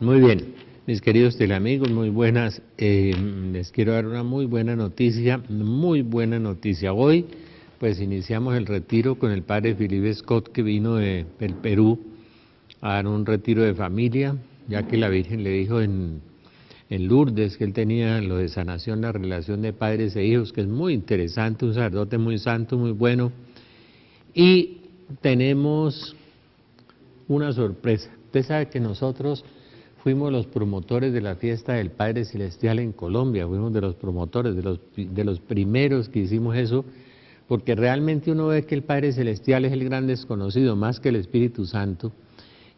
Muy bien, mis queridos teleamigos, muy buenas. Les quiero dar una muy buena noticia, Hoy, pues iniciamos el retiro con el padre Felipe Scott, que vino del Perú a dar un retiro de familia, ya que la Virgen le dijo en Lourdes que él tenía lo de sanación, la relación de padres e hijos, que es muy interesante, un sacerdote muy santo, muy bueno. Y tenemos una sorpresa. Usted sabe que nosotros fuimos los promotores de la fiesta del Padre Celestial en Colombia, fuimos de los promotores, de los primeros que hicimos eso, porque realmente uno ve que el Padre Celestial es el gran desconocido, más que el Espíritu Santo,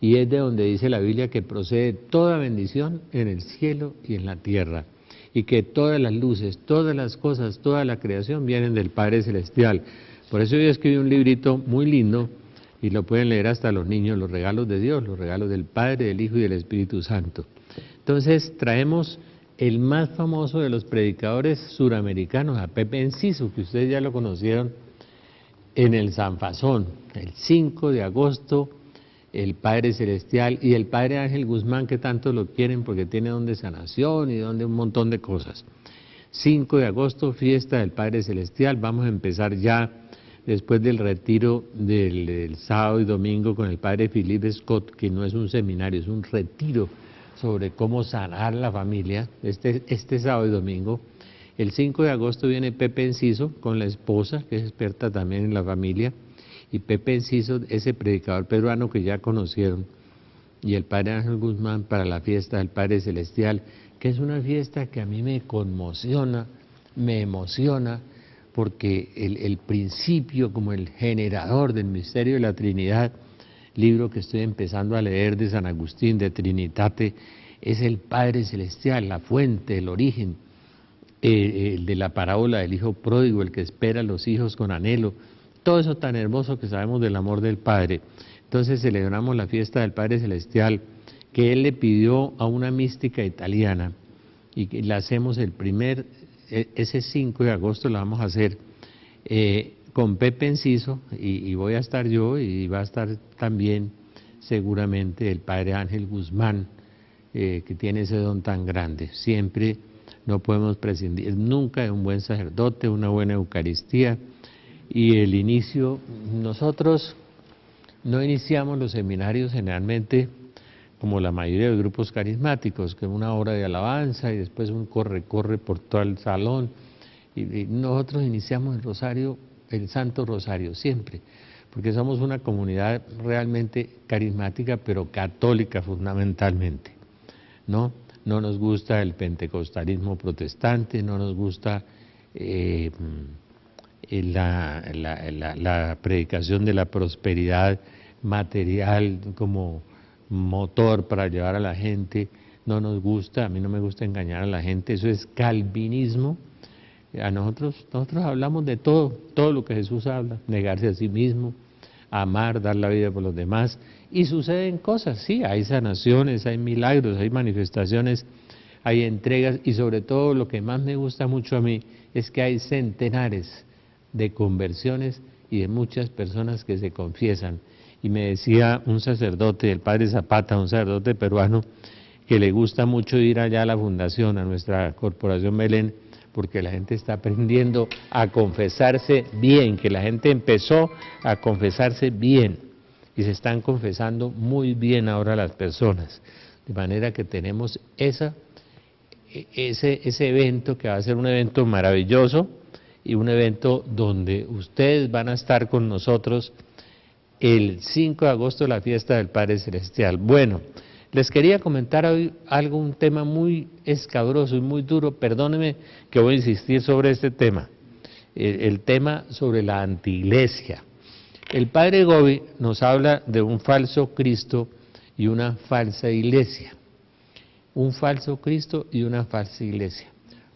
y es de donde dice la Biblia que procede toda bendición en el cielo y en la tierra, y que todas las luces, todas las cosas, toda la creación vienen del Padre Celestial. Por eso yo escribí un librito muy lindo, y lo pueden leer hasta los niños, los regalos de Dios, los regalos del Padre, del Hijo y del Espíritu Santo. Entonces traemos el más famoso de los predicadores suramericanos, a Pepe Enciso, que ustedes ya lo conocieron en el Sanfasón, el 5 de agosto, el Padre Celestial y el Padre Ángel Guzmán, que tanto lo quieren porque tiene don de sanación y don de un montón de cosas. 5 de agosto, fiesta del Padre Celestial. Vamos a empezar ya después del retiro del sábado y domingo con el padre Felipe Scott, que no es un seminario, es un retiro sobre cómo sanar la familia, este sábado y domingo. El 5 de agosto viene Pepe Enciso con la esposa, que es experta también en la familia, y Pepe Enciso, ese predicador peruano que ya conocieron, y el padre Ángel Guzmán para la fiesta del Padre Celestial, que es una fiesta que a mí me conmociona, me emociona, porque el principio como el generador del misterio de la Trinidad, libro que estoy empezando a leer de San Agustín, de Trinitate, es el Padre Celestial, la fuente, el origen, el de la parábola del Hijo Pródigo, el que espera a los hijos con anhelo, todo eso tan hermoso que sabemos del amor del Padre. Entonces celebramos la fiesta del Padre Celestial, que él le pidió a una mística italiana, y que la hacemos ese 5 de agosto la vamos a hacer con Pepe Enciso, y voy a estar yo, y va a estar también seguramente el padre Ángel Guzmán, que tiene ese don tan grande. Siempre no podemos prescindir nunca de un buen sacerdote, una buena Eucaristía, y el inicio, nosotros no iniciamos los seminarios generalmente como la mayoría de los grupos carismáticos, que una hora de alabanza y después un corre por todo el salón, y nosotros iniciamos el rosario, el Santo Rosario, siempre, porque somos una comunidad realmente carismática, pero católica fundamentalmente, ¿no? No nos gusta el pentecostalismo protestante, no nos gusta la predicación de la prosperidad material como motor para llevar a la gente, no nos gusta, a mí no me gusta engañar a la gente, eso es calvinismo. A nosotros hablamos de todo lo que Jesús habla, negarse a sí mismo, amar, dar la vida por los demás, y suceden cosas, sí, hay sanaciones, hay milagros, hay manifestaciones, hay entregas, y sobre todo lo que más me gusta mucho a mí es que hay centenares de conversiones y de muchas personas que se confiesan. Y me decía un sacerdote, el padre Zapata, un sacerdote peruano, que le gusta mucho ir allá a la fundación, a nuestra corporación Belén, porque la gente está aprendiendo a confesarse bien, que la gente empezó a confesarse bien, y se están confesando muy bien ahora las personas, de manera que tenemos ese evento, que va a ser un evento maravilloso, y un evento donde ustedes van a estar con nosotros el 5 de agosto, la fiesta del Padre Celestial. Bueno, les quería comentar hoy un tema muy escabroso y muy duro, perdónenme que voy a insistir sobre este tema, el tema sobre la antiiglesia. El Padre Gobi nos habla de un falso Cristo y una falsa iglesia. Un falso Cristo y una falsa iglesia.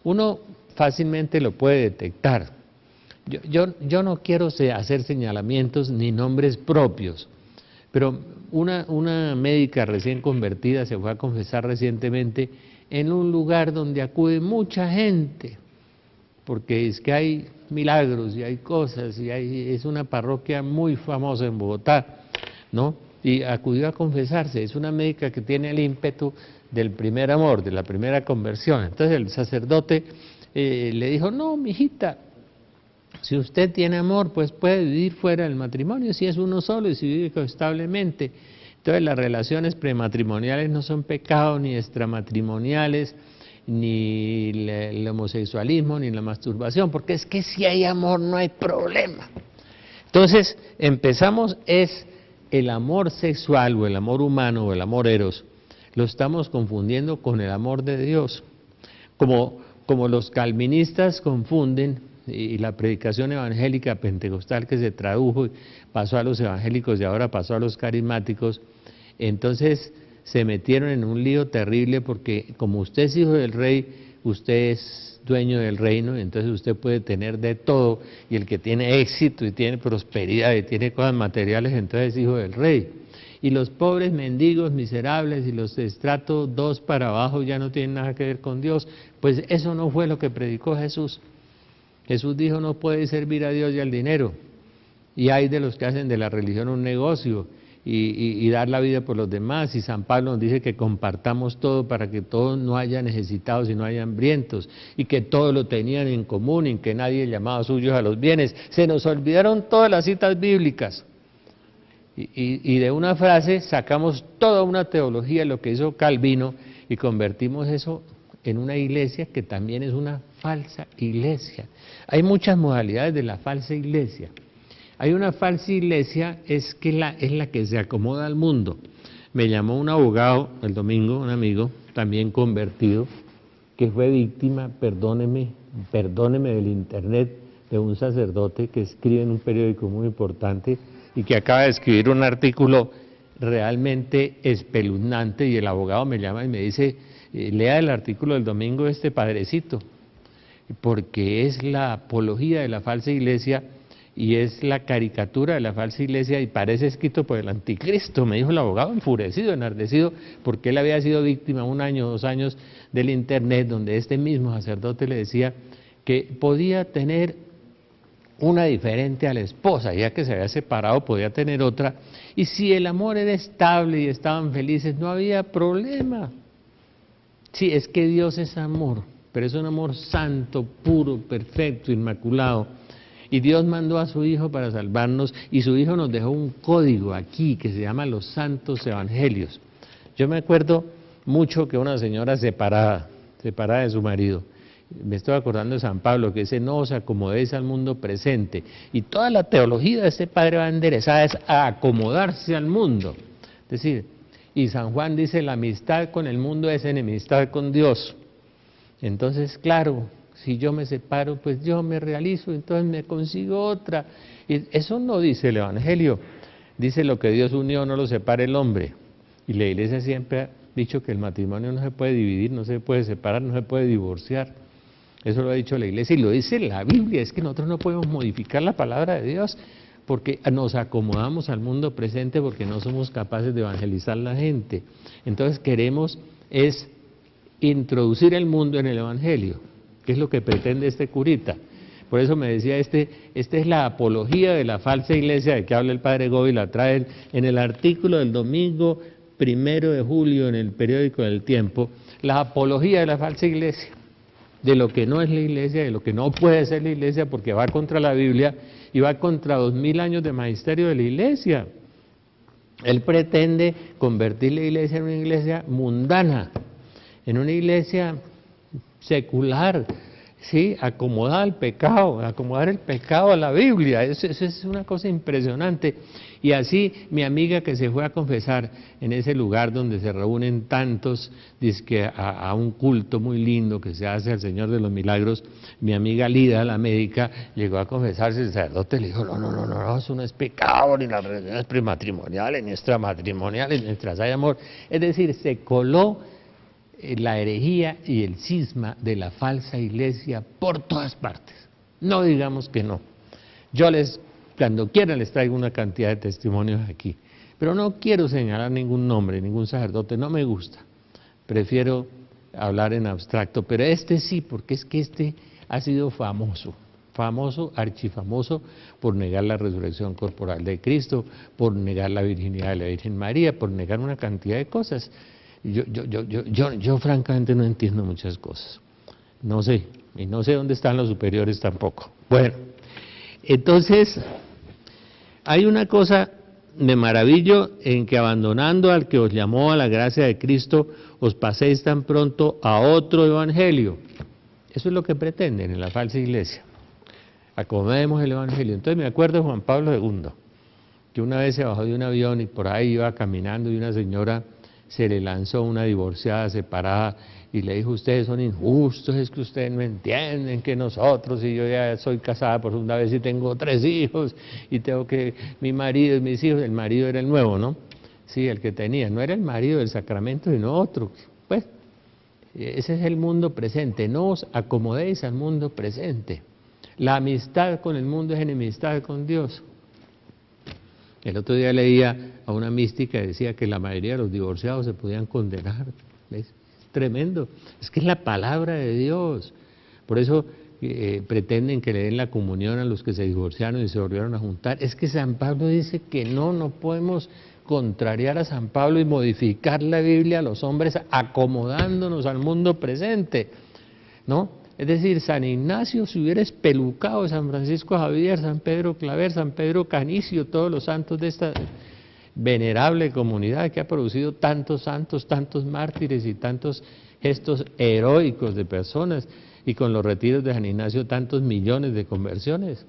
Uno fácilmente lo puede detectar. Yo no quiero hacer señalamientos ni nombres propios, pero una médica recién convertida se fue a confesar recientemente en un lugar donde acude mucha gente, porque es que hay milagros y hay cosas, es una parroquia muy famosa en Bogotá, ¿no? y acudió a confesarse. Es una médica que tiene el ímpetu del primer amor, de la primera conversión. Entonces el sacerdote le dijo, no, mijita, si usted tiene amor, pues puede vivir fuera del matrimonio, si es uno solo y si vive establemente. Entonces las relaciones prematrimoniales no son pecado, ni extramatrimoniales, ni el homosexualismo, ni la masturbación, porque es que si hay amor no hay problema. Entonces empezamos el amor sexual o el amor humano o el amor eros, lo estamos confundiendo con el amor de Dios. Como los calvinistas confunden, y la predicación evangélica pentecostal que se tradujo y pasó a los evangélicos y ahora pasó a los carismáticos, entonces se metieron en un lío terrible porque como usted es hijo del rey, usted es dueño del reino, y entonces usted puede tener de todo, y el que tiene éxito y tiene prosperidad y tiene cosas materiales, entonces es hijo del rey. Y los pobres mendigos miserables y los de estrato 2 para abajo ya no tienen nada que ver con Dios. Pues eso no fue lo que predicó Jesús. Jesús dijo, no puede servir a Dios y al dinero. Y hay de los que hacen de la religión un negocio y dar la vida por los demás. Y San Pablo nos dice que compartamos todo para que todos no haya necesitados y no haya hambrientos. Y que todos lo tenían en común y que nadie llamaba suyos a los bienes. Se nos olvidaron todas las citas bíblicas. Y de una frase sacamos toda una teología, lo que hizo Calvino, y convertimos eso en una iglesia que también es una falsa iglesia. Hay muchas modalidades de la falsa iglesia. Hay una falsa iglesia, es la que se acomoda al mundo. Me llamó un abogado el domingo, un amigo, también convertido, que fue víctima, perdóneme del internet, de un sacerdote que escribe en un periódico muy importante y que acaba de escribir un artículo realmente espeluznante, y el abogado me llama y me dice, lea el artículo del domingo de este padrecito, porque es la apología de la falsa iglesia y es la caricatura de la falsa iglesia y parece escrito por el anticristo, me dijo el abogado, enfurecido, enardecido, porque él había sido víctima 1 año, 2 años del internet, donde este mismo sacerdote le decía que podía tener una diferente a la esposa, ya que se había separado podía tener otra, y si el amor era estable y estaban felices no había problema. Sí, es que Dios es amor, pero es un amor santo, puro, perfecto, inmaculado, y Dios mandó a su Hijo para salvarnos, y su Hijo nos dejó un código aquí que se llama los Santos Evangelios. Yo me acuerdo mucho que una señora separada de su marido, me estoy acordando de San Pablo, que dice, no os acomodéis al mundo presente. Y toda la teología de este padre va enderezada es a acomodarse al mundo. Es decir, y San Juan dice, la amistad con el mundo es enemistad con Dios. Entonces, claro, si yo me separo, pues yo me realizo, entonces me consigo otra. Y eso no dice el Evangelio. Dice, lo que Dios unió no lo separe el hombre. Y la Iglesia siempre ha dicho que el matrimonio no se puede dividir, no se puede separar, no se puede divorciar. Eso lo ha dicho la Iglesia y lo dice la Biblia. Es que nosotros no podemos modificar la palabra de Dios porque nos acomodamos al mundo presente, porque no somos capaces de evangelizar a la gente. Entonces queremos es introducir el mundo en el Evangelio, que es lo que pretende este curita. Por eso me decía, esta es la apología de la falsa iglesia de que habla el padre Gobi, la trae en el artículo del domingo 1 de julio en el periódico del Tiempo, la apología de la falsa iglesia, de lo que no es la iglesia, de lo que no puede ser la iglesia, porque va contra la Biblia y va contra 2000 años de magisterio de la iglesia. Él pretende convertir la iglesia en una iglesia mundana, en una iglesia secular, ¿sí? Acomodar el pecado, acomodar el pecado a la Biblia. Eso es una cosa impresionante. Y así mi amiga que se fue a confesar en ese lugar donde se reúnen tantos, dizque a un culto muy lindo que se hace al Señor de los Milagros, mi amiga Lida, la médica, llegó a confesarse, el sacerdote le dijo, no, eso no es pecado, ni las relaciones prematrimoniales, ni extramatrimoniales, mientras hay amor. Es decir, se coló la herejía y el cisma de la falsa iglesia por todas partes. No digamos que no. Cuando quieran les traigo una cantidad de testimonios aquí, pero no quiero señalar ningún nombre, ningún sacerdote, no me gusta. Prefiero hablar en abstracto, pero este sí, porque es que este ha sido famoso famoso, archifamoso, por negar la resurrección corporal de Cristo, por negar la virginidad de la Virgen María, por negar una cantidad de cosas. Yo francamente no entiendo muchas cosas. No sé, y no sé dónde están los superiores tampoco. Bueno, entonces, hay una cosa de maravillo en que abandonando al que os llamó a la gracia de Cristo, os paséis tan pronto a otro evangelio. Eso es lo que pretenden en la falsa iglesia. Acomodemos el evangelio. Entonces me acuerdo de Juan Pablo II, que una vez se bajó de un avión y por ahí iba caminando y una señora se le lanzó, una divorciada, separada, y le dijo: ustedes son injustos, es que ustedes no entienden que nosotros, y yo ya soy casada por segunda vez y tengo 3 hijos, y tengo que, mi marido y mis hijos, el marido era el nuevo, ¿no? Sí, el que tenía, no era el marido del sacramento, sino otro. Pues, ese es el mundo presente, no os acomodéis al mundo presente. La amistad con el mundo es enemistad con Dios. El otro día leía a una mística que decía que la mayoría de los divorciados se podían condenar. ¿Ves? Tremendo, es que es la palabra de Dios. Por eso pretenden que le den la comunión a los que se divorciaron y se volvieron a juntar. Es que San Pablo dice que no podemos contrariar a San Pablo y modificar la Biblia a los hombres acomodándonos al mundo presente, ¿no? Es decir, San Ignacio se hubiera espelucado, San Francisco Javier, San Pedro Claver, San Pedro Canicio, todos los santos de esta venerable comunidad que ha producido tantos santos, tantos mártires y tantos gestos heroicos de personas, y con los retiros de San Ignacio tantos millones de conversiones.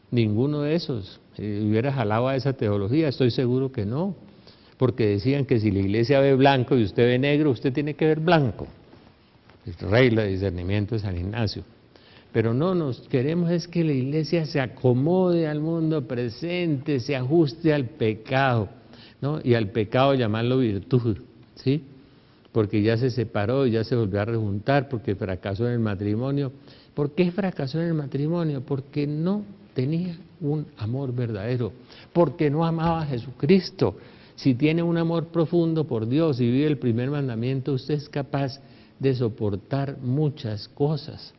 Ninguno de esos hubiera jalado a esa teología, estoy seguro que no, porque decían que si la iglesia ve blanco y usted ve negro, usted tiene que ver blanco. Regla de discernimiento de San Ignacio. Pero no, nos queremos es que la iglesia se acomode al mundo presente, se ajuste al pecado, ¿no? Y al pecado llamarlo virtud, ¿sí? Porque ya se separó y ya se volvió a rejuntar, porque fracasó en el matrimonio. ¿Por qué fracasó en el matrimonio? Porque no tenía un amor verdadero, porque no amaba a Jesucristo. Si tiene un amor profundo por Dios y vive el primer mandamiento, usted es capaz de soportar muchas cosas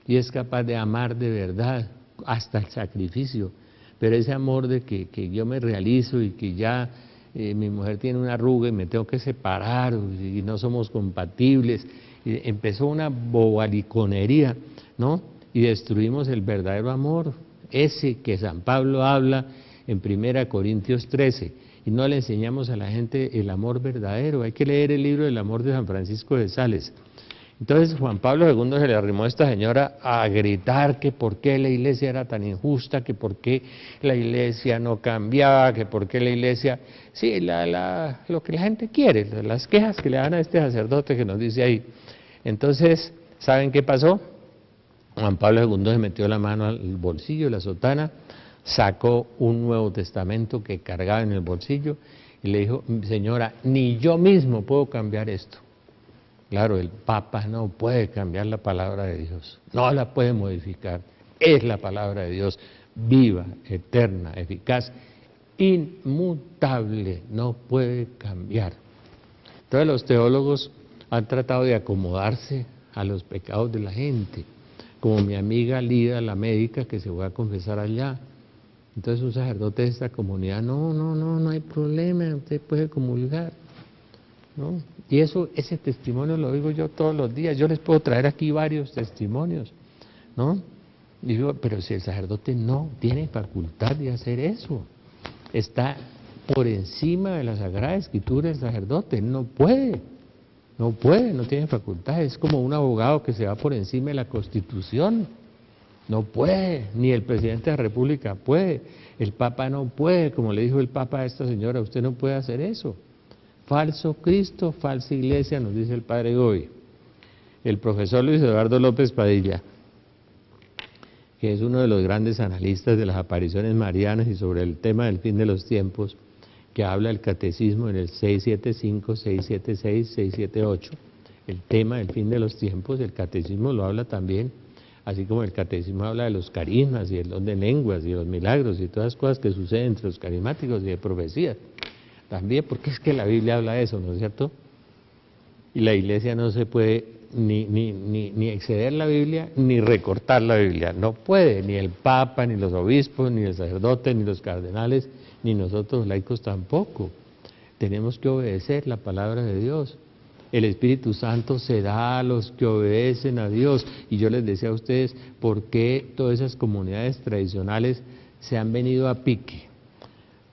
y es capaz de amar de verdad hasta el sacrificio. Pero ese amor de que yo me realizo y que ya mi mujer tiene una arruga y me tengo que separar y no somos compatibles, y empezó una bobaliconería, ¿no? Y destruimos el verdadero amor, ese que San Pablo habla en 1 Corintios 13, y no le enseñamos a la gente el amor verdadero. Hay que leer el libro del amor de San Francisco de Sales. Entonces Juan Pablo II se le arrimó a esta señora a gritar que por qué la iglesia era tan injusta, que por qué la iglesia no cambiaba, que por qué la iglesia, sí, lo que la gente quiere, las quejas que le dan a este sacerdote que nos dice ahí. Entonces, ¿saben qué pasó? Juan Pablo II se metió la mano al bolsillo de la sotana, sacó un Nuevo Testamento que cargaba en el bolsillo y le dijo: señora, ni yo mismo puedo cambiar esto. Claro, el Papa no puede cambiar la palabra de Dios, no la puede modificar, es la palabra de Dios, viva, eterna, eficaz, inmutable, no puede cambiar. Entonces los teólogos han tratado de acomodarse a los pecados de la gente, como mi amiga Lida, la médica, que se fue a confesar allá. Entonces un sacerdote de esta comunidad: no hay problema, usted puede comulgar, ¿no? Y ese testimonio lo digo yo todos los días, yo les puedo traer aquí varios testimonios, ¿no? Digo, pero si el sacerdote no tiene facultad de hacer eso, está por encima de la Sagrada Escritura el sacerdote, no tiene facultad, es como un abogado que se va por encima de la Constitución. No puede, ni el presidente de la República puede, el Papa no puede, como le dijo el Papa a esta señora: usted no puede hacer eso. Falso Cristo, falsa iglesia, nos dice el Padre Goy. El profesor Luis Eduardo López Padilla, que es uno de los grandes analistas de las apariciones marianas y sobre el tema del fin de los tiempos, que habla del catecismo en el 675, 676, 678, el tema del fin de los tiempos, el catecismo lo habla también. Así como el catecismo habla de los carismas y el don de lenguas y los milagros y todas las cosas que suceden entre los carismáticos y de profecías. También, porque es que la Biblia habla de eso, ¿no es cierto? Y la iglesia no se puede ni exceder la Biblia, ni recortar la Biblia. No puede, ni el Papa, ni los obispos, ni el sacerdote, ni los cardenales, ni nosotros laicos tampoco. Tenemos que obedecer la palabra de Dios. El Espíritu Santo se da a los que obedecen a Dios. Y yo les decía a ustedes, ¿por qué todas esas comunidades tradicionales se han venido a pique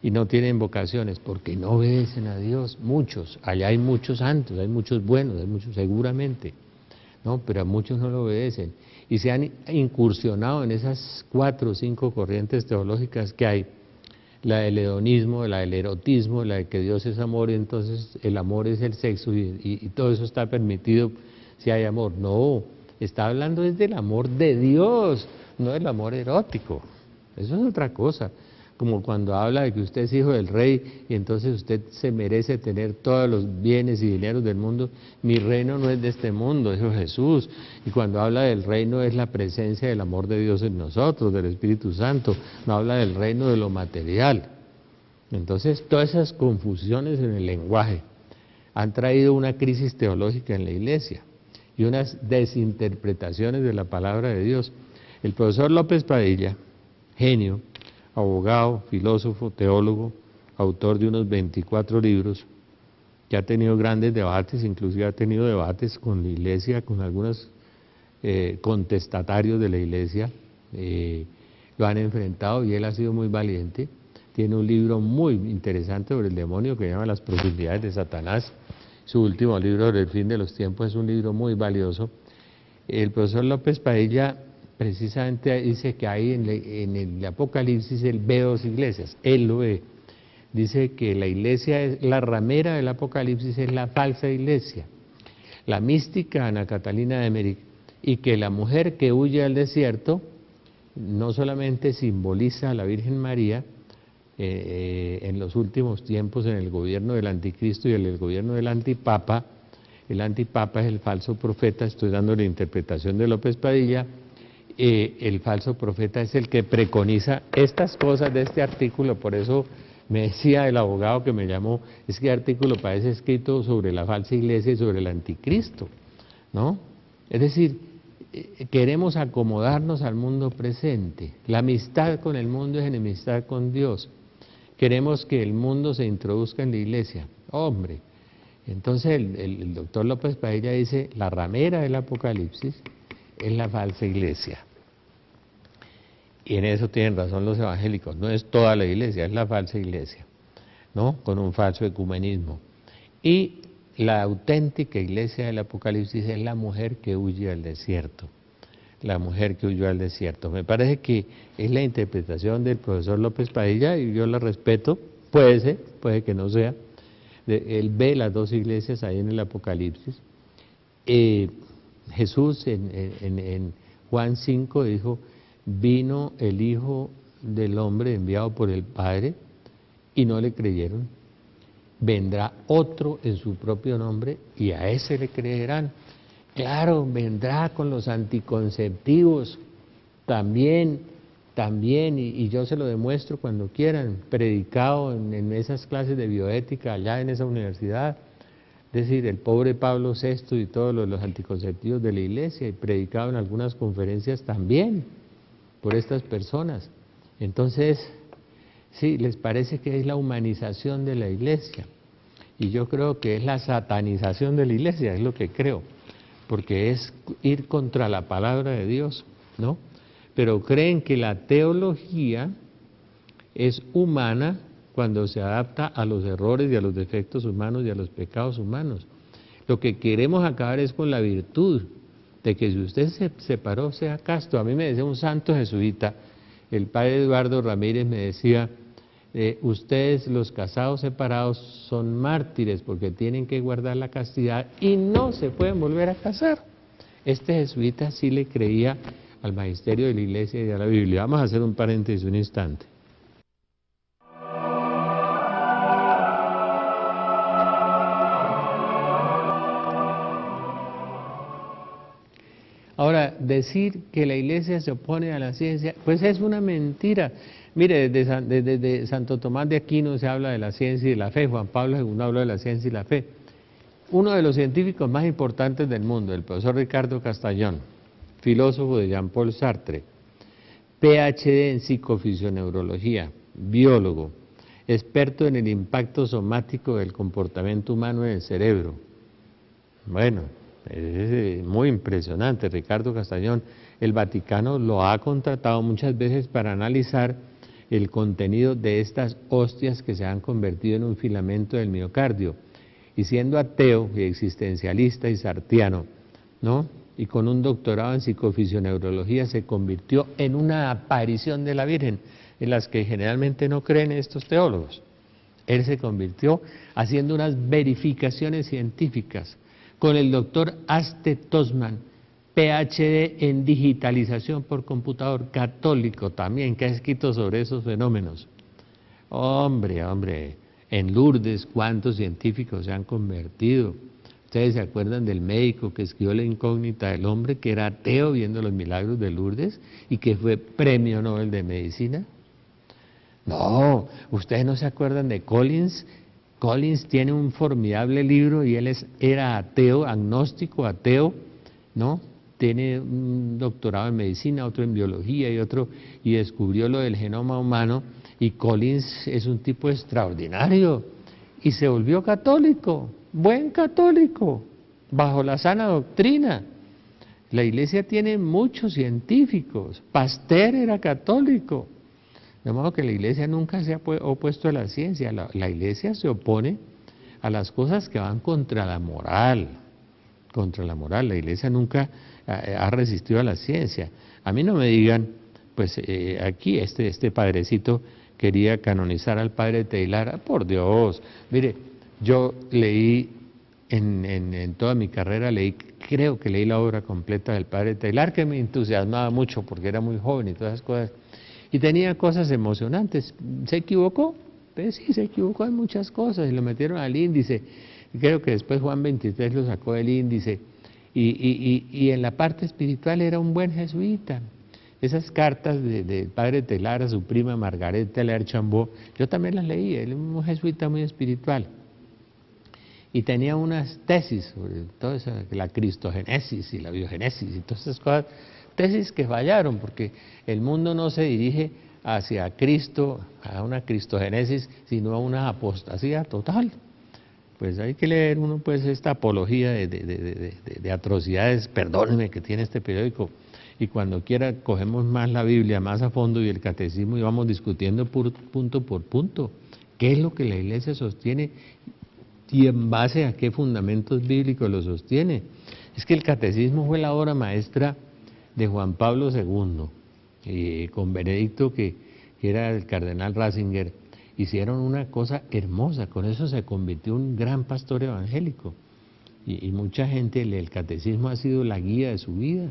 y no tienen vocaciones? Porque no obedecen a Dios, muchos. Allá hay muchos santos, hay muchos buenos, hay muchos seguramente, ¿no? Pero a muchos no lo obedecen. Y se han incursionado en esas 4 o 5 corrientes teológicas que hay. La del hedonismo, la del erotismo, la de que Dios es amor y entonces el amor es el sexo y todo eso está permitido si hay amor. No, está hablando es del amor de Dios, no del amor erótico. Eso es otra cosa. Como cuando habla de que usted es hijo del rey y entonces usted se merece tener todos los bienes y dineros del mundo. Mi reino no es de este mundo, dijo Jesús. Y cuando habla del reino es la presencia del amor de Dios en nosotros, del Espíritu Santo. No habla del reino de lo material. Entonces todas esas confusiones en el lenguaje han traído una crisis teológica en la iglesia y unas desinterpretaciones de la palabra de Dios. El profesor López Padilla, genio, abogado, filósofo, teólogo, autor de unos 24 libros, que ha tenido grandes debates, inclusive ha tenido debates con la iglesia, con algunos contestatarios de la iglesia, lo han enfrentado y él ha sido muy valiente. Tiene un libro muy interesante sobre el demonio que se llama Las profundidades de Satanás. Su último libro, sobre el fin de los tiempos, es un libro muy valioso. El profesor López Padilla precisamente dice que ahí en el Apocalipsis él ve 2 iglesias, él lo ve. Dice que la iglesia, es la ramera del Apocalipsis es la falsa iglesia, la mística Ana Catalina de Emmerich, y que la mujer que huye al desierto no solamente simboliza a la Virgen María en los últimos tiempos en el gobierno del anticristo y en el gobierno del antipapa. El antipapa es el falso profeta, estoy dando la interpretación de López Padilla. El falso profeta es el que preconiza estas cosas de este artículo, por eso me decía el abogado que me llamó, es que el artículo parece escrito sobre la falsa iglesia y sobre el anticristo, ¿no? Es decir, queremos acomodarnos al mundo presente, la amistad con el mundo es enemistad con Dios, queremos que el mundo se introduzca en la iglesia, hombre. Entonces el doctor López Padilla dice, la ramera del Apocalipsis es la falsa iglesia. Y en eso tienen razón los evangélicos, no es toda la iglesia, es la falsa iglesia, ¿no? Con un falso ecumenismo. Y la auténtica iglesia del Apocalipsis es la mujer que huye al desierto, la mujer que huyó al desierto. Me parece que es la interpretación del profesor López Padilla y yo la respeto, puede ser, puede que no sea. Él ve las 2 iglesias ahí en el Apocalipsis. Jesús en Juan 5 dijo, vino el Hijo del Hombre enviado por el Padre y no le creyeron. Vendrá otro en su propio nombre y a ese le creerán. Claro, vendrá con los anticonceptivos también, y yo se lo demuestro cuando quieran, predicado en esas clases de bioética allá en esa universidad. Es decir, el pobre Pablo VI y todos los anticonceptivos de la iglesia, y predicado en algunas conferencias también por estas personas. Entonces, sí, les parece que es la humanización de la iglesia, y yo creo que es la satanización de la iglesia, es lo que creo, porque es ir contra la palabra de Dios, ¿no? Pero creen que la teología es humana cuando se adapta a los errores y a los defectos humanos y a los pecados humanos. Lo que queremos acabar es con la virtud de que si usted se separó, sea casto. A mí me decía un santo jesuita, el padre Eduardo Ramírez me decía, ustedes los casados separados son mártires porque tienen que guardar la castidad y no se pueden volver a casar. Este jesuita sí le creía al magisterio de la iglesia y a la Biblia. Vamos a hacer un paréntesis un instante. Ahora, decir que la iglesia se opone a la ciencia, pues es una mentira. Mire, desde Santo Tomás de Aquino se habla de la ciencia y de la fe, Juan Pablo II habla de la ciencia y la fe. Uno de los científicos más importantes del mundo, el profesor Ricardo Castañón, filósofo de Jean-Paul Sartre, PhD en psicofisioneurología, biólogo, experto en el impacto somático del comportamiento humano en el cerebro. Bueno, es muy impresionante, Ricardo Castañón. El Vaticano lo ha contratado muchas veces para analizar el contenido de estas hostias que se han convertido en un filamento del miocardio. Y siendo ateo y existencialista y sartiano, ¿no?, y con un doctorado en psicofisioneurología, se convirtió en una aparición de la Virgen, en las que generalmente no creen estos teólogos. Él se convirtió haciendo unas verificaciones científicas con el doctor Aste Tosman, PhD en digitalización por computador, católico también, que ha escrito sobre esos fenómenos. Hombre, en Lourdes, ¿cuántos científicos se han convertido? ¿Ustedes se acuerdan del médico que escribió La incógnita del hombre, que era ateo viendo los milagros de Lourdes y que fue premio Nobel de Medicina? No, ustedes no se acuerdan de Collins. Collins tiene un formidable libro y él era ateo, agnóstico, ateo, ¿no? Tiene un doctorado en medicina, otro en biología y descubrió lo del genoma humano, y Collins es un tipo extraordinario y se volvió católico, buen católico, bajo la sana doctrina. La iglesia tiene muchos científicos, Pasteur era católico, de modo que la iglesia nunca se ha opuesto a la ciencia, la iglesia se opone a las cosas que van contra la moral, la iglesia nunca ha resistido a la ciencia. A mí no me digan, pues aquí este padrecito quería canonizar al padre Teilhard. Por Dios, mire, yo leí en toda mi carrera, creo que leí la obra completa del padre Teilhard, que me entusiasmaba mucho porque era muy joven y todas esas cosas, y tenía cosas emocionantes. ¿Se equivocó? Pues sí, se equivocó en muchas cosas y lo metieron al índice. Creo que después Juan XXIII lo sacó del índice, y en la parte espiritual era un buen jesuita. Esas cartas del padre Teilhard a su prima Margaret Teilhard-Chambord, yo también las leí. Él es un jesuita muy espiritual. Y tenía unas tesis sobre todo eso, la cristogenesis y la biogenesis y todas esas cosas, tesis que fallaron, porque el mundo no se dirige hacia Cristo, a una cristogenesis, sino a una apostasía total. Pues hay que leer uno pues esta apología de atrocidades, perdónenme, que tiene este periódico, y cuando quiera cogemos más la Biblia más a fondo y el catecismo y vamos discutiendo punto por punto qué es lo que la iglesia sostiene y en base a qué fundamentos bíblicos lo sostiene. Es que el catecismo fue la obra maestra de Juan Pablo II, y con Benedicto, que era el cardenal Ratzinger, hicieron una cosa hermosa. Con eso se convirtió en un gran pastor evangélico, y mucha gente, el catecismo ha sido la guía de su vida.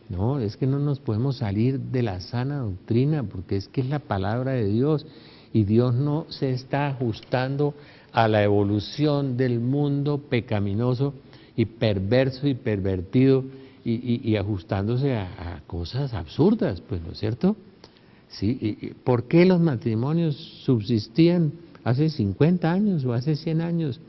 No, es que no nos podemos salir de la sana doctrina, porque es que es la palabra de Dios, y Dios no se está ajustando a la evolución del mundo pecaminoso y perverso y pervertido, y ajustándose a cosas absurdas, pues, ¿no es cierto? Sí, ¿por qué los matrimonios subsistían hace 50 años o hace 100 años?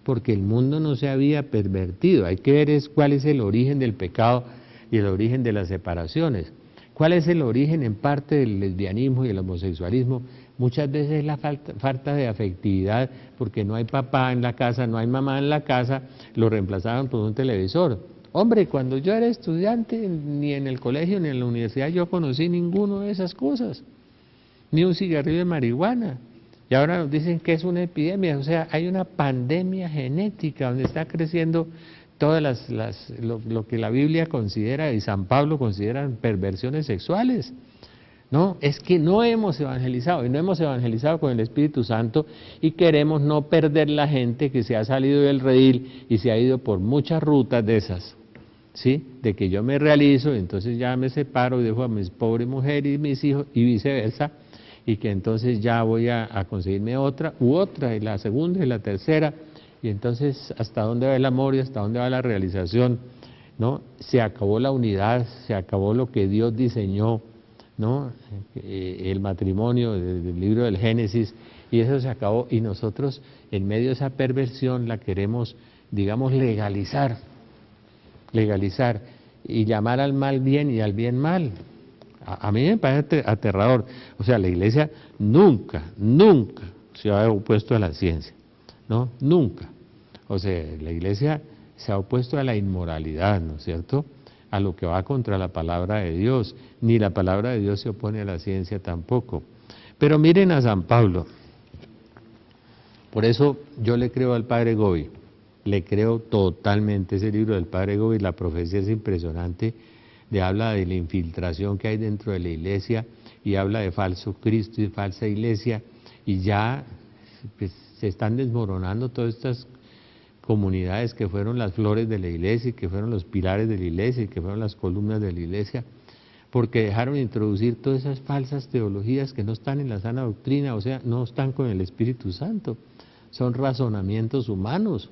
Porque el mundo no se había pervertido. Hay que ver cuál es el origen del pecado y el origen de las separaciones. ¿Cuál es el origen en parte del lesbianismo y el homosexualismo? Muchas veces es la falta de afectividad, porque no hay papá en la casa, no hay mamá en la casa, lo reemplazaban por un televisor. Hombre, cuando yo era estudiante, ni en el colegio ni en la universidad yo conocí ninguno de esas cosas, ni un cigarrillo de marihuana. Y ahora nos dicen que es una epidemia, o sea, hay una pandemia genética donde está creciendo todas lo que la Biblia considera y San Pablo considera perversiones sexuales. No, es que no hemos evangelizado, y no hemos evangelizado con el Espíritu Santo, y queremos no perder la gente que se ha salido del redil y se ha ido por muchas rutas de esas, ¿sí? De que yo me realizo, entonces ya me separo y dejo a mis pobres mujeres y mis hijos, y viceversa, y que entonces ya voy a conseguirme otra, y la segunda y la tercera, y entonces ¿hasta dónde va el amor y hasta dónde va la realización? ¿No? Se acabó la unidad, se acabó lo que Dios diseñó, ¿no? El matrimonio del libro del Génesis, y eso se acabó, y nosotros en medio de esa perversión la queremos digamos, legalizar y llamar al mal bien y al bien mal. A mí me parece aterrador. O sea, la Iglesia nunca se ha opuesto a la ciencia, ¿no? Nunca. O sea, la Iglesia se ha opuesto a la inmoralidad, ¿no es cierto?, a lo que va contra la palabra de Dios, ni la palabra de Dios se opone a la ciencia tampoco. Pero miren a San Pablo. Por eso yo le creo al Padre Gobi, le creo totalmente. Ese libro del Padre Gobi, la profecía es impresionante, habla de la infiltración que hay dentro de la Iglesia y habla de falso Cristo y falsa Iglesia, y ya pues, se están desmoronando todas estas comunidades que fueron las flores de la Iglesia, y que fueron los pilares de la Iglesia, y que fueron las columnas de la Iglesia, porque dejaron introducir todas esas falsas teologías que no están en la sana doctrina, o sea, no están con el Espíritu Santo, son razonamientos humanos,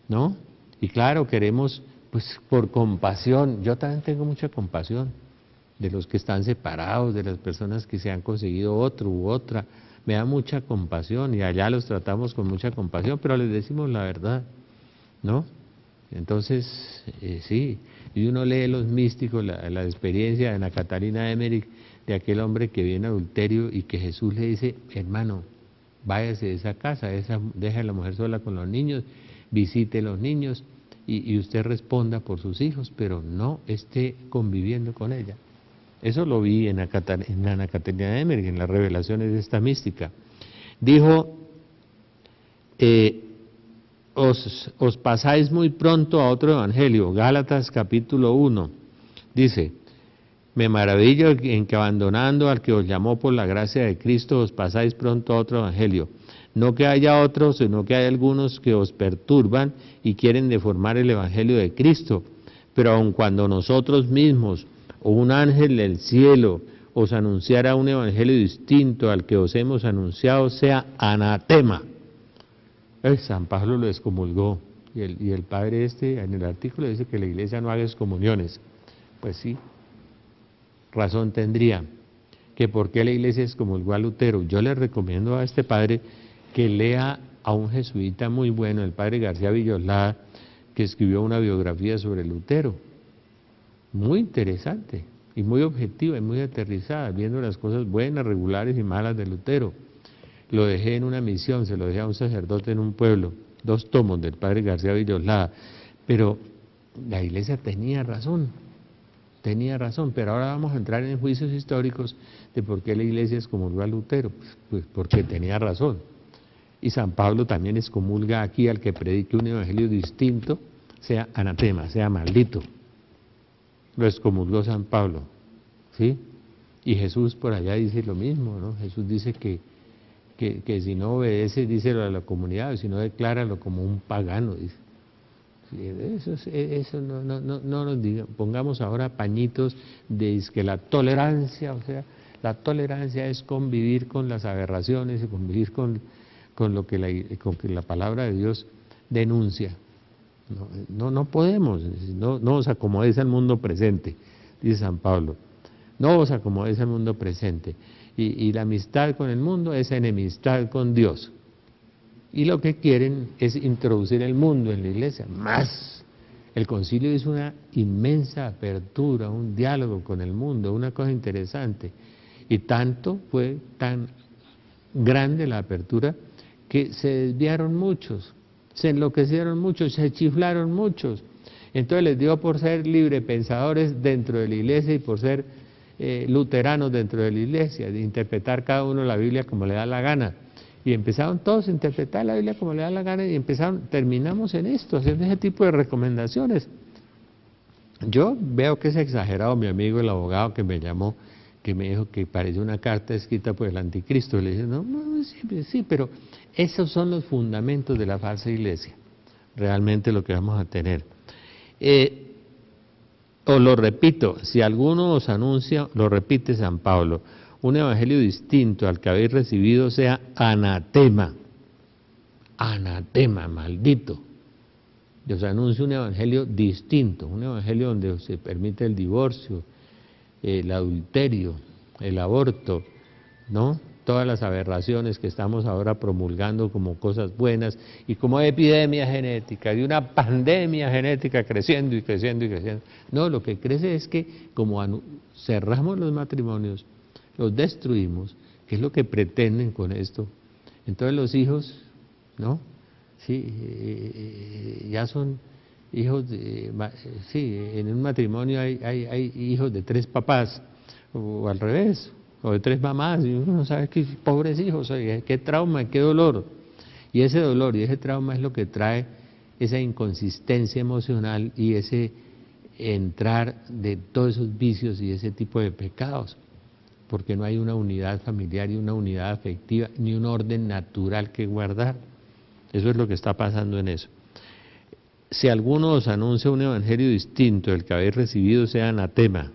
¿no? Y claro, queremos, pues por compasión, yo también tengo mucha compasión de los que están separados, de las personas que se han conseguido otro u otra, me da mucha compasión y allá los tratamos con mucha compasión, pero les decimos la verdad, ¿no? Entonces, sí, y uno lee los místicos, la experiencia de Ana Catalina Emmerich, de aquel hombre que viene adulterio y que Jesús le dice, hermano, váyase de esa casa, deja a la mujer sola con los niños, visite los niños y usted responda por sus hijos, pero no esté conviviendo con ella. Eso lo vi en Ana Catalina Emmerich, en las revelaciones de esta mística. Dijo, os pasáis muy pronto a otro evangelio, Gálatas capítulo 1, dice, me maravillo en que abandonando al que os llamó por la gracia de Cristo, os pasáis pronto a otro evangelio. No que haya otros, sino que hay algunos que os perturban y quieren deformar el evangelio de Cristo. Pero aun cuando nosotros mismos o un ángel del cielo os anunciara un evangelio distinto al que os hemos anunciado, sea anatema. San Pablo lo excomulgó y el padre en el artículo dice que la Iglesia no haga excomuniones. Pues sí, razón tendría. Que por qué la Iglesia excomulgó a Lutero. Yo le recomiendo a este padre que lea a un jesuita muy bueno, el padre García Villoslada, que escribió una biografía sobre Lutero, muy interesante y muy objetiva y muy aterrizada, viendo las cosas buenas, regulares y malas de Lutero. Lo dejé en una misión, se lo dejé a un sacerdote en un pueblo, 2 tomos del padre García Villoslada, pero la Iglesia tenía razón, pero ahora vamos a entrar en juicios históricos de por qué la Iglesia excomulgó a Lutero, pues porque tenía razón. Y San Pablo también excomulga aquí al que predique un evangelio distinto, sea anatema, sea maldito. Lo excomulgó San Pablo, ¿sí? Y Jesús por allá dice lo mismo, ¿no? Jesús dice que si no obedece, díselo a la comunidad, o si no, decláralo como un pagano, dice. Eso no nos diga, pongamos ahora pañitos de que la tolerancia, o sea, la tolerancia es convivir con las aberraciones y convivir con lo que la palabra de Dios denuncia. No podemos, no os acomodéis al mundo presente, dice San Pablo, no os acomodéis al mundo presente. Y la amistad con el mundo es enemistad con Dios. Y lo que quieren es introducir el mundo en la Iglesia, más. El concilio hizo una inmensa apertura, un diálogo con el mundo, una cosa interesante. Y fue tan grande la apertura que se desviaron muchos, se enloquecieron muchos, se chiflaron muchos. Entonces les dio por ser librepensadores dentro de la Iglesia y por ser luteranos dentro de la Iglesia, de interpretar cada uno la Biblia como le da la gana. Y empezaron todos a interpretar la Biblia como le da la gana y terminamos en esto, haciendo ese tipo de recomendaciones. Yo veo que es exagerado mi amigo el abogado que me llamó, que me dijo que parece una carta escrita por el anticristo. Le dije, no, sí, pero esos son los fundamentos de la falsa iglesia, realmente lo que vamos a tener. Os lo repito, si alguno os anuncia, lo repite San Pablo, un evangelio distinto al que habéis recibido, sea anatema, maldito. Yo os anuncio un evangelio distinto, un evangelio donde se permite el divorcio, el adulterio, el aborto, ¿no? todas las aberraciones que estamos ahora promulgando como cosas buenas y como epidemia genética, de una pandemia genética creciendo y creciendo y creciendo. No, lo que crece es que como cerramos los matrimonios, los destruimos, que es lo que pretenden con esto. Entonces los hijos, ¿no? Sí, ya son hijos de, sí, en un matrimonio hay hijos de 3 papás, o al revés, o de 3 mamás, y uno no sabe qué pobres hijos, oye, qué trauma, qué dolor. Y ese dolor y ese trauma es lo que trae esa inconsistencia emocional y ese entrar de todos esos vicios y ese tipo de pecados, porque no hay una unidad familiar y una unidad afectiva, ni un orden natural que guardar. Eso es lo que está pasando en eso. Si alguno os anuncia un evangelio distinto del que habéis recibido, sea anatema,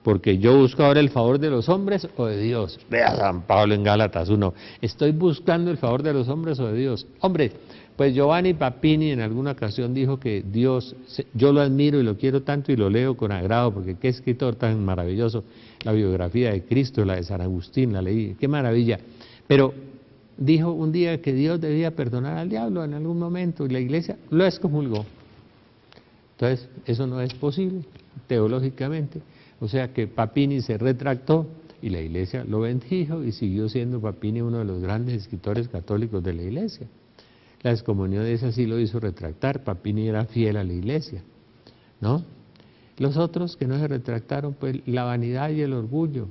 porque yo busco ahora el favor de los hombres o de Dios. Vea San Pablo en Gálatas 1, estoy buscando el favor de los hombres o de Dios. Hombre, pues Giovanni Papini en alguna ocasión dijo que Dios, yo lo admiro y lo quiero tanto y lo leo con agrado, porque qué escritor tan maravilloso, la biografía de Cristo, la de San Agustín, la leí, qué maravilla. Pero dijo un día que Dios debía perdonar al diablo en algún momento y la iglesia lo excomulgó. Entonces, eso no es posible teológicamente. O sea que Papini se retractó y la iglesia lo bendijo y siguió siendo Papini uno de los grandes escritores católicos de la iglesia. La excomunión de esa sí lo hizo retractar, Papini era fiel a la iglesia, ¿no? Los otros que no se retractaron, pues la vanidad y el orgullo.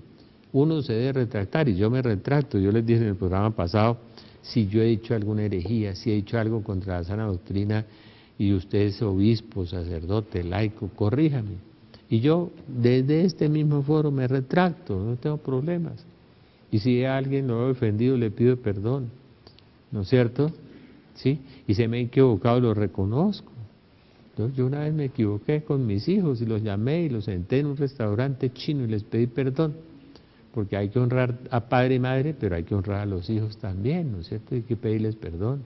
Uno se debe retractar y yo me retracto. Yo les dije en el programa pasado, si yo he dicho alguna herejía, si he dicho algo contra la sana doctrina y usted es obispo, sacerdote, laico, corríjame. Y yo desde este mismo foro me retracto, no tengo problemas. Y si a alguien lo he ofendido, le pido perdón, ¿no es cierto? ¿Sí? Y si me he equivocado, lo reconozco. Entonces, yo una vez me equivoqué con mis hijos y los llamé y los senté en un restaurante chino y les pedí perdón. Porque hay que honrar a padre y madre, pero hay que honrar a los hijos también, ¿no es cierto? Hay que pedirles perdón.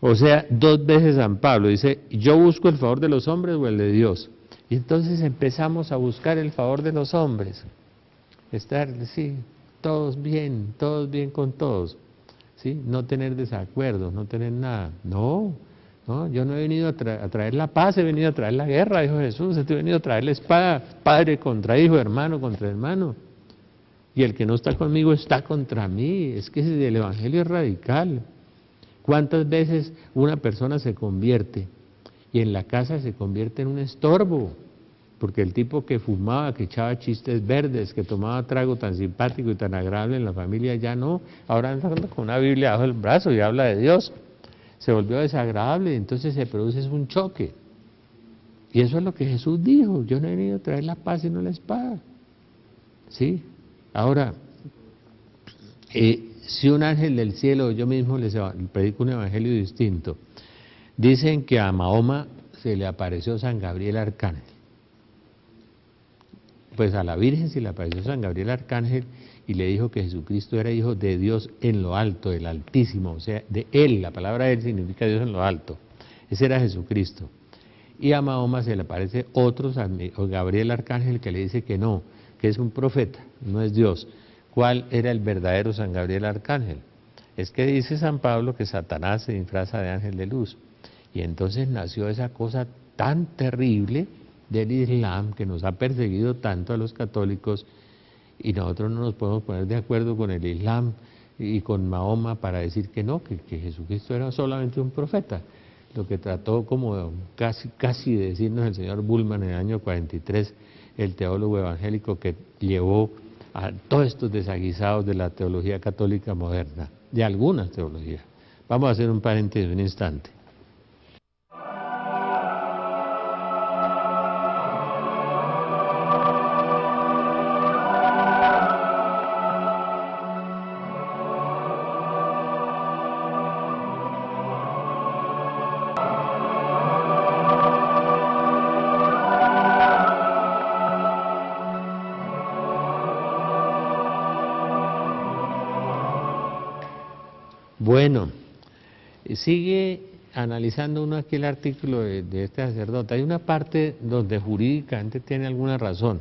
O sea, 2 veces San Pablo dice, yo busco el favor de los hombres o el de Dios. Y entonces empezamos a buscar el favor de los hombres. Estar, sí, todos bien con todos. ¿Sí? No tener desacuerdos, no tener nada. No, yo no he venido a traer la paz, he venido a traer la guerra, dijo Jesús. He venido a traer la espada, padre contra hijo, hermano contra hermano. Y el que no está conmigo está contra mí. Es que el evangelio es radical. ¿Cuántas veces una persona se convierte y en la casa se convierte en un estorbo? Porque el tipo que fumaba, que echaba chistes verdes, que tomaba trago tan simpático y tan agradable en la familia, ya no. Ahora anda con una Biblia bajo el brazo y habla de Dios. Se volvió desagradable, entonces se produce un choque. Y eso es lo que Jesús dijo, yo no he venido a traer la paz sino la espada. ¿Sí? Ahora, si un ángel del cielo, yo mismo les predico un evangelio distinto, dicen que a Mahoma se le apareció San Gabriel Arcángel. Pues a la Virgen se le apareció San Gabriel Arcángel y le dijo que Jesucristo era hijo de Dios en lo alto, del Altísimo, o sea, de Él, la palabra Él significa Dios en lo alto, ese era Jesucristo. Y a Mahoma se le aparece otro Gabriel Arcángel que le dice que no, que es un profeta, no es Dios. ¿Cuál era el verdadero San Gabriel Arcángel? Es que dice San Pablo que Satanás se disfraza de ángel de luz. Y entonces nació esa cosa tan terrible del Islam que nos ha perseguido tanto a los católicos y nosotros no nos podemos poner de acuerdo con el Islam y con Mahoma para decir que no, que Jesucristo era solamente un profeta. Lo que trató como casi de decirnos el señor Bullman en el año 43, el teólogo evangélico que llevó a todos estos desaguisados de la teología católica moderna, de algunas teologías. Vamos a hacer un paréntesis un instante. Bueno, sigue analizando uno aquí el artículo de este sacerdote. Hay una parte donde jurídicamente tiene alguna razón.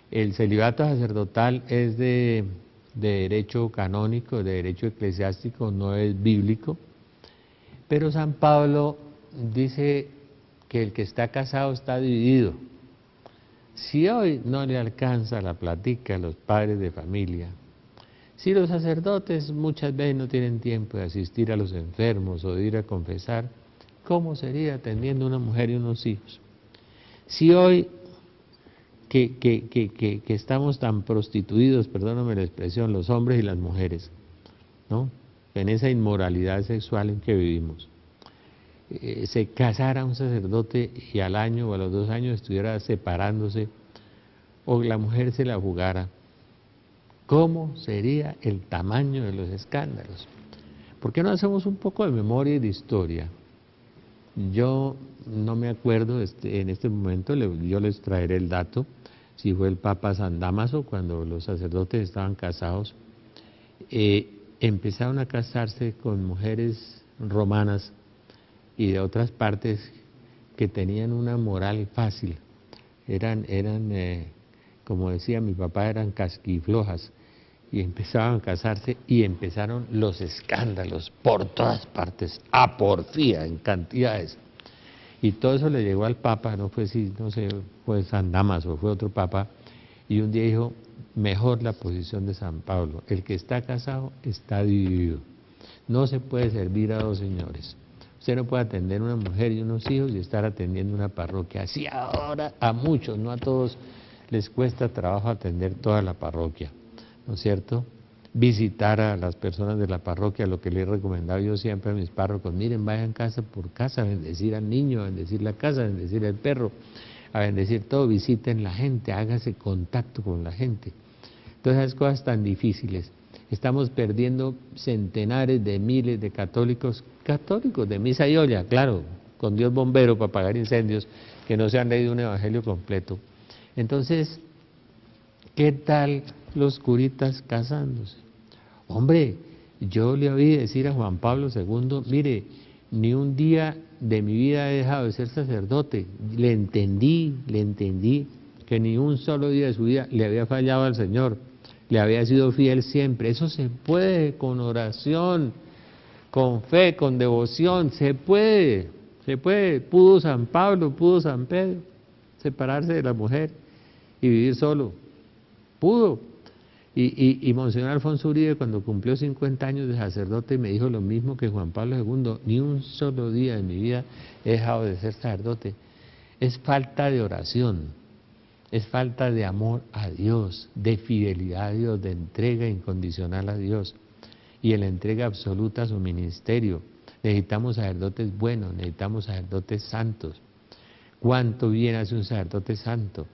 El celibato sacerdotal es de de derecho canónico, de derecho eclesiástico, no es bíblico, pero San Pablo dice que el que está casado está dividido. Si hoy no le alcanza la plática a los padres de familia, si los sacerdotes muchas veces no tienen tiempo de asistir a los enfermos o de ir a confesar, ¿cómo sería atendiendo a una mujer y unos hijos? Si hoy que estamos tan prostituidos, perdóname la expresión, los hombres y las mujeres, ¿no?, en esa inmoralidad sexual en que vivimos, se casara un sacerdote y al año o a los 2 años estuviera separándose, o la mujer se la jugara, ¿cómo sería el tamaño de los escándalos? ¿Por qué no hacemos un poco de memoria y de historia? Yo no me acuerdo en este momento, yo les traeré el dato, si fue el Papa San Dámaso, cuando los sacerdotes estaban casados, empezaron a casarse con mujeres romanas y de otras partes que tenían una moral fácil, eran como decía mi papá, eran casquiflojas, y empezaban a casarse y empezaron los escándalos por todas partes, a porfía en cantidades. Y todo eso le llegó al Papa, no fue fue San Dámaso, fue otro Papa, y un día dijo, mejor la posición de San Pablo, el que está casado está dividido, no se puede servir a 2 señores. Usted no puede atender a una mujer y unos hijos y estar atendiendo una parroquia. Así ahora a muchos, no a todos, les cuesta trabajo atender toda la parroquia, ¿no es cierto? Visitar a las personas de la parroquia, lo que le he recomendado yo siempre a mis párrocos, miren, vayan casa por casa a bendecir al niño, a bendecir la casa, a bendecir al perro, a bendecir todo, visiten la gente, hágase contacto con la gente. Todas esas cosas tan difíciles. Estamos perdiendo centenares de miles de católicos de misa y olla, claro, con Dios bombero para apagar incendios, que no se han leído un evangelio completo. Entonces, ¿qué tal los curitas casándose? Hombre, yo le oí decir a Juan Pablo II, mire, ni un día de mi vida he dejado de ser sacerdote. Le entendí que ni un solo día de su vida le había fallado al Señor, le había sido fiel siempre. Eso se puede con oración, con fe, con devoción, se puede. Pudo San Pablo, pudo San Pedro separarse de la mujer y vivir solo, pudo. Y Monseñor Alfonso Uribe, cuando cumplió 50 años de sacerdote, me dijo lo mismo que Juan Pablo II, ni un solo día de mi vida he dejado de ser sacerdote. Es falta de oración, es falta de amor a Dios, de fidelidad a Dios, de entrega incondicional a Dios y en la entrega absoluta a su ministerio. Necesitamos sacerdotes buenos, necesitamos sacerdotes santos. ¿Cuánto bien hace un sacerdote santo?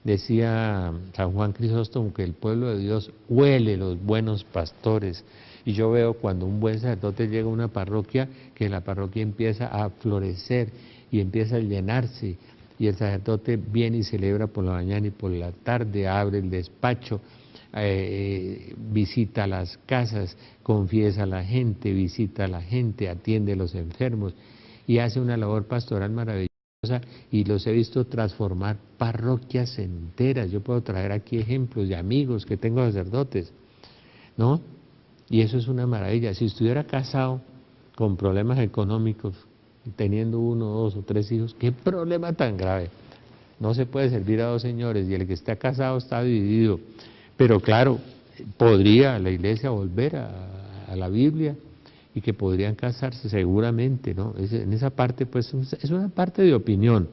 Decía San Juan Crisóstomo que el pueblo de Dios huele los buenos pastores. Y yo veo cuando un buen sacerdote llega a una parroquia, que la parroquia empieza a florecer y empieza a llenarse. Y el sacerdote viene y celebra por la mañana y por la tarde, abre el despacho, visita las casas, confiesa a la gente, visita a la gente, atiende a los enfermos y hace una labor pastoral maravillosa. Y los he visto transformar parroquias enteras. Yo puedo traer aquí ejemplos de amigos que tengo sacerdotes, ¿no? Y eso es una maravilla. Si estuviera casado con problemas económicos, teniendo 1, 2 o 3 hijos, ¿qué problema tan grave? No se puede servir a 2 señores y el que está casado está dividido. Pero claro, podría la iglesia volver a la Biblia y que podrían casarse seguramente, ¿no? En esa parte, pues, es una parte de opinión,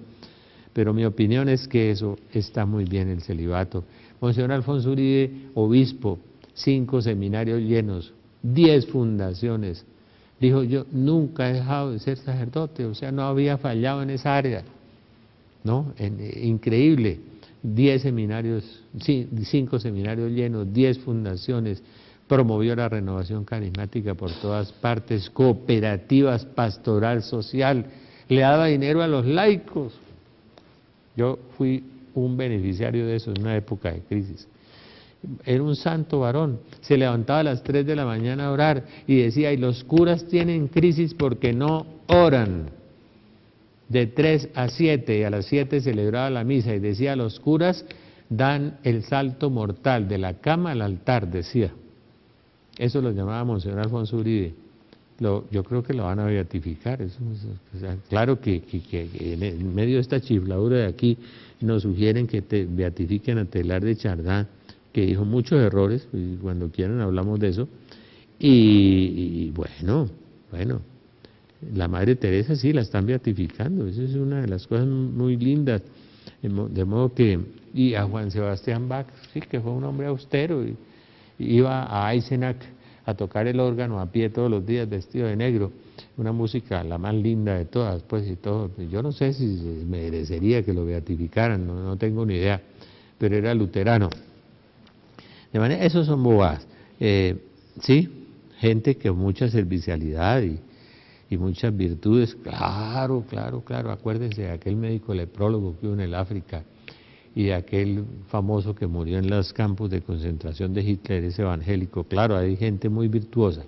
pero mi opinión es que eso está muy bien, el celibato. Monseñor Alfonso Uribe, obispo, 5 seminarios llenos, 10 fundaciones, dijo, yo nunca he dejado de ser sacerdote, o sea, no había fallado en esa área, ¿no? Increíble, 10 seminarios, 5 seminarios llenos, 10 fundaciones, promovió la renovación carismática por todas partes, cooperativas, pastoral social, le daba dinero a los laicos. Yo fui un beneficiario de eso en una época de crisis. Era un santo varón, se levantaba a las 3 de la mañana a orar y decía, y los curas tienen crisis porque no oran. De 3 a 7, y a las 7 celebraba la misa y decía, los curas dan el salto mortal de la cama al altar, decía. Eso lo llamaba Monseñor Alfonso Uribe. Yo creo que lo van a beatificar. O sea, claro que en medio de esta chifladura de aquí nos sugieren que te beatifiquen a Teilhard de Chardin, que dijo muchos errores, y cuando quieran hablamos de eso. Y bueno, la Madre Teresa sí la están beatificando, eso es una de las cosas muy lindas. De modo que, y a Juan Sebastián Bach, sí, que fue un hombre austero, y iba a Eisenach a tocar el órgano a pie todos los días vestido de negro, una música la más linda de todas, pues, y todo. Yo no sé si merecería que lo beatificaran, no tengo ni idea, pero era luterano. De manera, esos son bobadas. Sí, gente que mucha servicialidad y muchas virtudes, claro, acuérdense de aquel médico leprólogo que hubo en el África, y de aquel famoso que murió en los campos de concentración de Hitler, ese evangélico. Claro, hay gente muy virtuosa,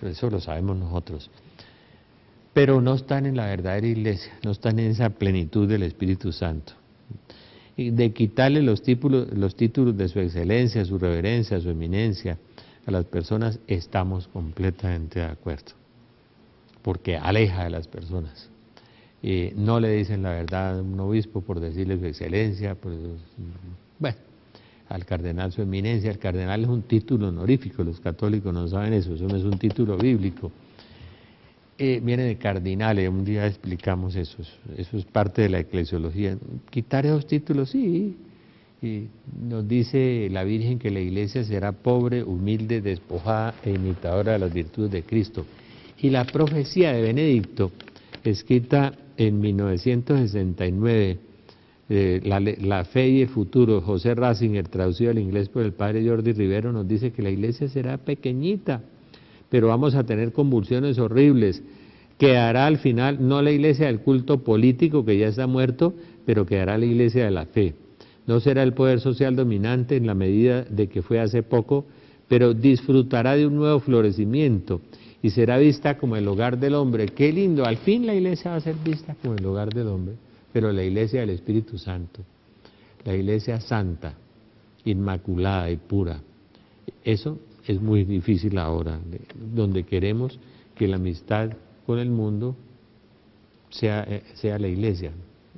eso lo sabemos nosotros, pero no están en la verdadera iglesia, no están en esa plenitud del Espíritu Santo. Y de quitarle los títulos de su excelencia, su reverencia, su eminencia a las personas, estamos completamente de acuerdo, porque aleja de las personas. No le dicen la verdad a un obispo por decirle su excelencia, bueno, al cardenal su eminencia. El cardenal es un título honorífico, los católicos no saben eso no es un título bíblico. Viene de cardinales, un día explicamos eso es parte de la eclesiología. Quitar esos títulos, sí, y nos dice la Virgen que la iglesia será pobre, humilde, despojada e imitadora de las virtudes de Cristo. Y la profecía de Benedicto, escrita en 1969, La fe y el futuro, José Ratzinger, traducido al inglés por el padre Jordi Rivero, nos dice que la iglesia será pequeñita, pero vamos a tener convulsiones horribles. Quedará al final, no la iglesia del culto político, que ya está muerto, pero quedará la iglesia de la fe. No será el poder social dominante en la medida de que fue hace poco, pero disfrutará de un nuevo florecimiento y será vista como el hogar del hombre. Qué lindo, al fin la iglesia va a ser vista como el hogar del hombre, pero la iglesia del Espíritu Santo, la iglesia santa, inmaculada y pura. Eso es muy difícil ahora, donde queremos que la amistad con el mundo sea la iglesia,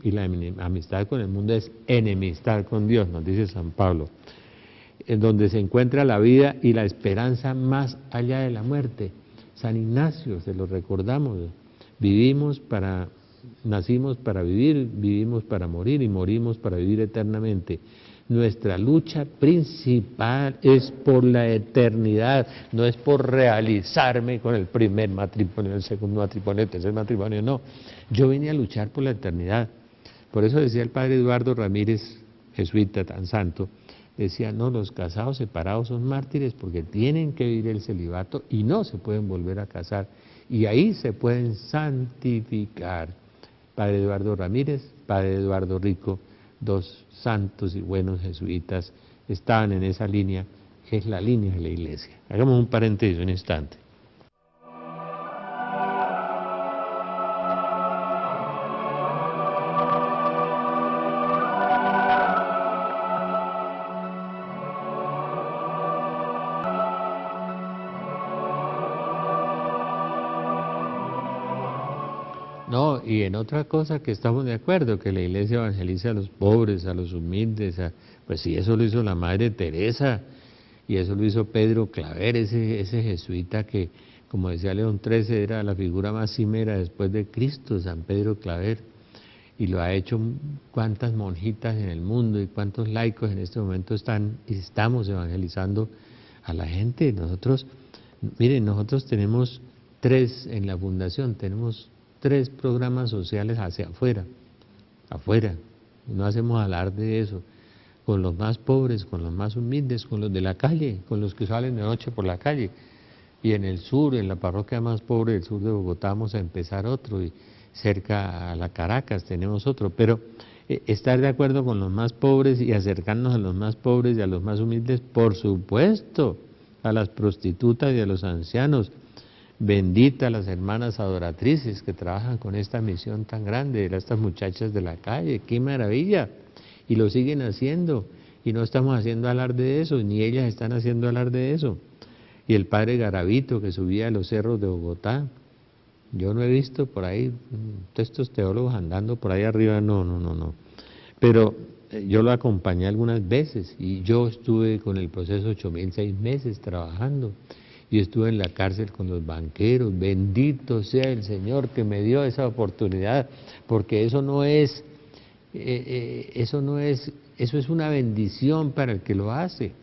y la amistad con el mundo es enemistad con Dios, nos dice San Pablo, en donde se encuentra la vida y la esperanza más allá de la muerte. San Ignacio, se lo recordamos, nacimos para vivir, vivimos para morir y morimos para vivir eternamente. Nuestra lucha principal es por la eternidad, no es por realizarme con el primer matrimonio, el segundo matrimonio, el tercer matrimonio, no. Yo vine a luchar por la eternidad. Por eso decía el padre Eduardo Ramírez, jesuita tan santo, decía, no, los casados separados son mártires porque tienen que vivir el celibato y no se pueden volver a casar. Y ahí se pueden santificar. Padre Eduardo Ramírez, padre Eduardo Rico, dos santos y buenos jesuitas estaban en esa línea, es la línea de la iglesia. Hagamos un paréntesis un instante. No, y en otra cosa que estamos de acuerdo, que la iglesia evangeliza a los pobres, a los humildes, pues sí, eso lo hizo la Madre Teresa, y eso lo hizo Pedro Claver, ese jesuita que, como decía León XIII, era la figura más cimera después de Cristo, San Pedro Claver, y lo ha hecho cuántas monjitas en el mundo y cuántos laicos en este momento estamos evangelizando a la gente. Nosotros, miren, nosotros tenemos en la fundación, tenemos 3 programas sociales hacia afuera, no hacemos alarde de eso, con los más pobres, con los más humildes, con los de la calle, con los que salen de noche por la calle. Y en el sur, en la parroquia más pobre del sur de Bogotá, vamos a empezar otro, y cerca a la Caracas tenemos otro, pero estar de acuerdo con los más pobres y acercarnos a los más pobres y a los más humildes, por supuesto, a las prostitutas y a los ancianos. Bendita las hermanas adoratrices que trabajan con esta misión tan grande, estas muchachas de la calle, qué maravilla, y lo siguen haciendo, y no estamos haciendo alarde de eso, ni ellas están haciendo alarde de eso. y el padre Garavito que subía a los cerros de Bogotá. Yo no he visto por ahí estos teólogos andando por ahí arriba, no. Pero yo lo acompañé algunas veces y yo estuve con el proceso 8000 6 meses trabajando. Y estuve en la cárcel con los banqueros. Bendito sea el Señor que me dio esa oportunidad, porque eso es una bendición para el que lo hace.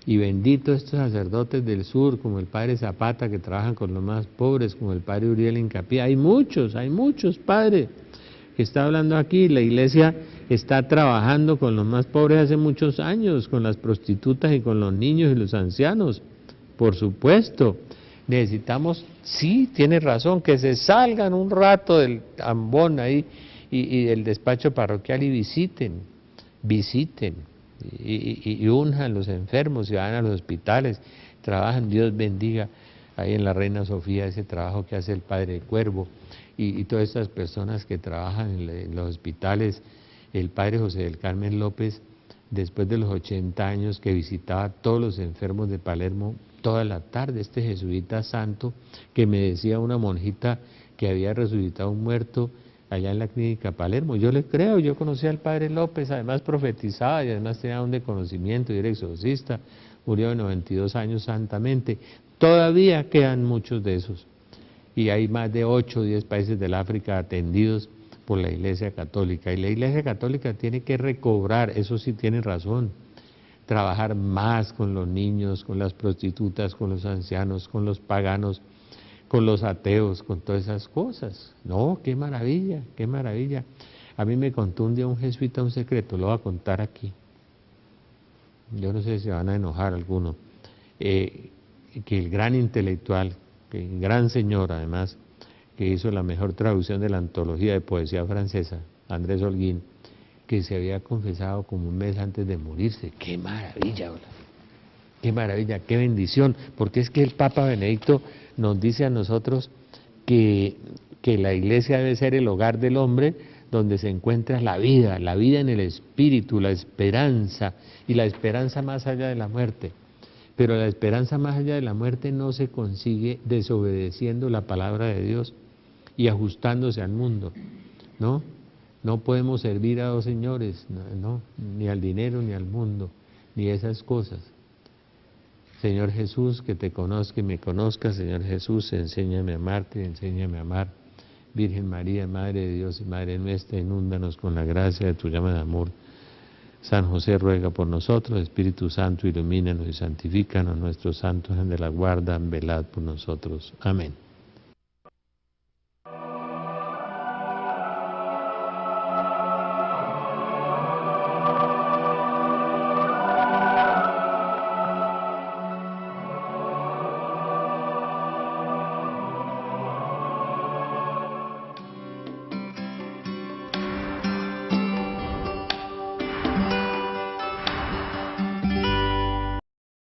Y bendito estos sacerdotes del sur, como el padre Zapata, que trabajan con los más pobres, como el padre Uriel Incapié. Hay muchos padres que está hablando aquí. La iglesia está trabajando con los más pobres hace muchos años, con las prostitutas y con los niños y los ancianos. Por supuesto, necesitamos, sí, tiene razón, que se salgan un rato del ambón ahí y del despacho parroquial y visiten y unjan los enfermos y van a los hospitales, trabajan. Dios bendiga ahí en la Reina Sofía ese trabajo que hace el Padre Cuervo y todas estas personas que trabajan en los hospitales. El Padre José del Carmen López, después de los 80 años, que visitaba a todos los enfermos de Palermo toda la tarde, este jesuita santo, que me decía una monjita que había resucitado un muerto allá en la clínica Palermo. Yo le creo, yo conocí al Padre López, además profetizaba y además tenía un de conocimiento y era exorcista, murió de 92 años santamente. Todavía quedan muchos de esos y hay más de 8 o 10 países del África atendidos por la Iglesia Católica, y la Iglesia Católica tiene que recobrar, eso sí tiene razón, trabajar más con los niños, con las prostitutas, con los ancianos, con los paganos, con los ateos, con todas esas cosas. No, qué maravilla, qué maravilla. A mí me contó un día un jesuita un secreto, lo voy a contar aquí. Yo no sé si se van a enojar algunos. Que el gran intelectual, que el gran señor además, que hizo la mejor traducción de la antología de poesía francesa, Andrés Holguín, que se había confesado como un mes antes de morirse. ¡Qué maravilla! ¡Qué maravilla! ¡Qué bendición! Porque es que el Papa Benedicto nos dice a nosotros que la iglesia debe ser el hogar del hombre donde se encuentra la vida en el espíritu, la esperanza, y la esperanza más allá de la muerte. Pero la esperanza más allá de la muerte no se consigue desobedeciendo la palabra de Dios y ajustándose al mundo, ¿no? No podemos servir a dos señores, no, ni al dinero ni al mundo, ni esas cosas. Señor Jesús, que te conozca y me conozca. Señor Jesús, enséñame a amarte, enséñame a amar. Virgen María, Madre de Dios y Madre nuestra, inúndanos con la gracia de tu llama de amor. San José ruega por nosotros. Espíritu Santo, ilumínanos y santifícanos. Nuestros santos en de la guarda, velad por nosotros. Amén.